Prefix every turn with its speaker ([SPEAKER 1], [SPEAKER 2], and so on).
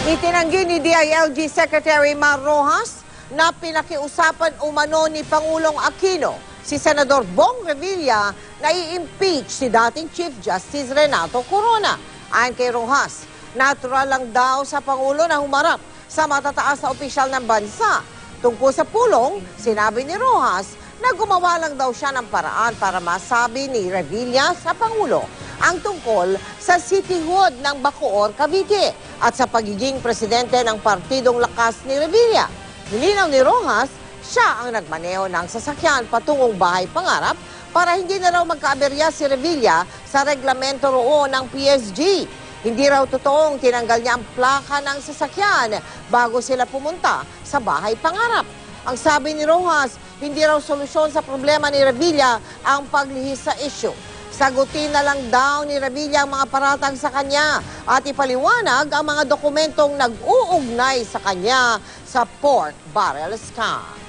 [SPEAKER 1] Itinanggi ni DILG Secretary Mar Rojas na pinakiusapan umano ni Pangulong Aquino si Senador Bong Revilla na i-impeach si dating Chief Justice Renato Corona. Ayon kay Rojas, natural lang daw sa Pangulo na humarap sa matataas na opisyal ng bansa. Tungkol sa pulong, sinabi ni Rojas na gumawa lang daw siya ng paraan para masabi ni Revilla sa Pangulo ang tungkol sa cityhood ng Bacoor, Cavite at sa pagiging presidente ng Partidong Lakas ni Revilla. Nilinaw ni Rojas, siya ang nagmaneho ng sasakyan patungong Bahay Pangarap para hindi na raw magkaaberya si Revilla sa reglamento roon ng PSG. Hindi raw totoong tinanggal niya ang plaka ng sasakyan bago sila pumunta sa Bahay Pangarap. Ang sabi ni Rojas, hindi raw solusyon sa problema ni Revilla ang paglihis sa issue. Sagutin na lang daw ni Revilla ang mga paratang sa kanya at ipaliwanag ang mga dokumentong nag-uugnay sa kanya sa pork barrel scam.